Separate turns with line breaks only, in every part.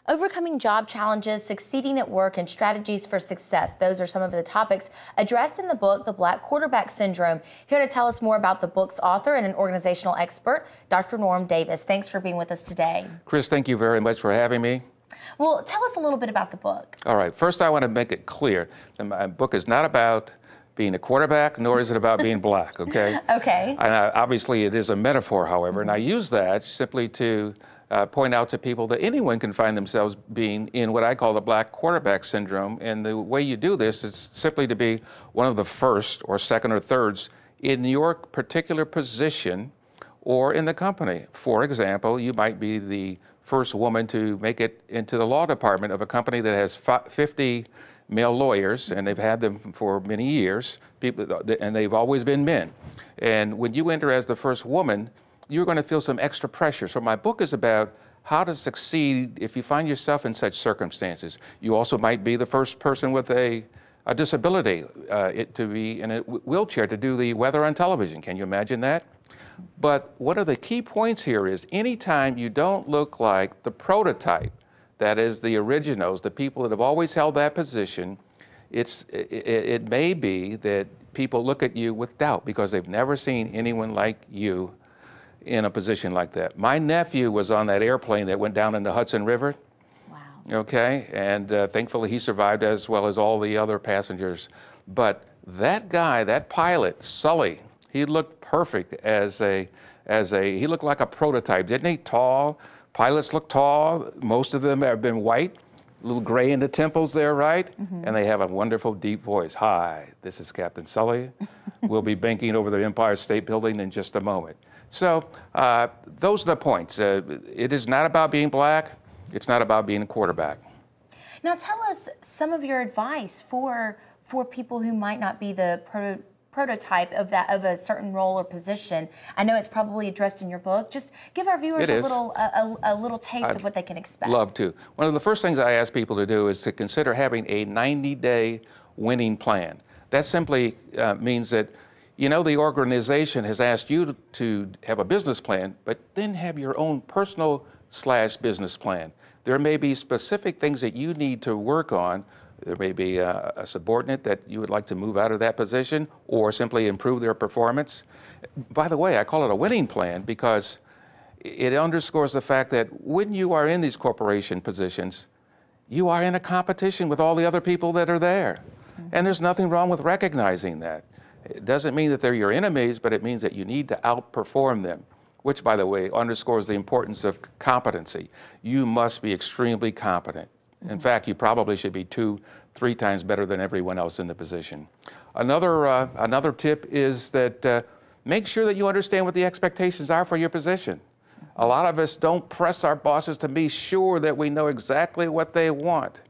Overcoming job challenges, succeeding at work, and strategies for success. Those are some of the topics addressed in the book, The Black Quarterback Syndrome. Here to tell us more about the book's author and an organizational expert, Dr. Norm Davis. Thanks for being with us today.
Chris, thank you very much for having me.
Well, tell us a little bit about the book.
All right. First, I want to make it clear that my book is not about being a quarterback, nor is it about being black, okay?
Okay.
And obviously, it is a metaphor, however, and I use that simply to point out to people that anyone can find themselves being in what I call the black quarterback syndrome. And the way you do this is simply to be one of the first or second or thirds in your particular position or in the company. For example, you might be the first woman to make it into the law department of a company that has 50 male lawyers, and they've had them for many years, and they've always been men. And when you enter as the first woman, you're going to feel some extra pressure. So my book is about how to succeed if you find yourself in such circumstances. You also might be the first person with a disability to be in a wheelchair to do the weather on television. Can you imagine that? But one of the key points here is anytime you don't look like the prototype, that is the originals, the people that have always held that position, it may be that people look at you with doubt because they've never seen anyone like you in a position like that. My nephew was on that airplane that went down in the Hudson River.
Wow.
Okay, and thankfully he survived as well as all the other passengers. But that guy, that pilot, Sully, he looked perfect he looked like a prototype, didn't he? Tall. Pilots look tall. Most of them have been white, a little gray in the temples there, right? Mm-hmm. And they have a wonderful deep voice. Hi, this is Captain Sully. We'll be banking over the Empire State Building in just a moment. So those are the points. It is not about being black. It's not about being a quarterback.
Now tell us some of your advice for people who might not be the prototype of a certain role or position. I know it's probably addressed in your book. Just give our viewers a little taste of what they can expect.
Love to. One of the first things I ask people to do is to consider having a 90-day winning plan. That simply means that the organization has asked you to have a business plan, but then have your own personal/business plan. There may be specific things that you need to work on. There may be a subordinate that you would like to move out of that position or simply improve their performance. By the way, I call it a winning plan because it underscores the fact that when you are in these corporation positions, you are in a competition with all the other people that are there. Mm-hmm. And there's nothing wrong with recognizing that. It doesn't mean that they're your enemies, but it means that you need to outperform them, which, by the way, underscores the importance of competency. You must be extremely competent. In fact, you probably should be 2-3 times better than everyone else in the position. Another tip is that make sure that you understand what the expectations are for your position. A lot of us don't press our bosses to be sure that we know exactly what they want.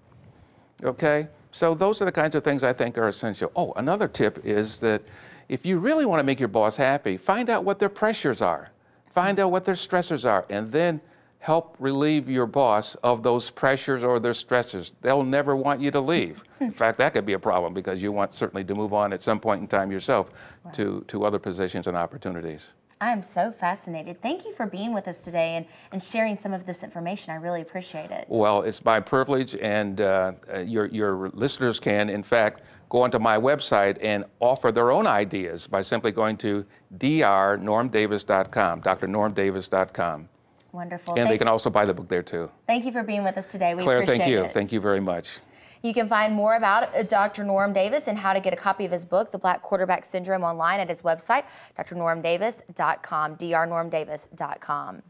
Okay? So those are the kinds of things I think are essential. Oh, another tip is that if you really want to make your boss happy, find out what their pressures are. Find out what their stressors are, and then help relieve your boss of those pressures or their stressors. They'll never want you to leave. In fact, that could be a problem because you want certainly to move on at some point in time yourself to other positions and opportunities.
I am so fascinated. Thank you for being with us today and sharing some of this information. I really appreciate it.
Well, it's my privilege, and your listeners can, in fact, go onto my website and offer their own ideas by simply going to drnormdavis.com, drnormdavis.com.
Wonderful.
And they can also buy the book there, too.
Thank you for being with us today. We
Claire,
appreciate
thank you.
it.
Thank you very much.
You can find more about Dr. Norm Davis and how to get a copy of his book, The Black Quarterback Syndrome, online at his website, drnormdavis.com, drnormdavis.com.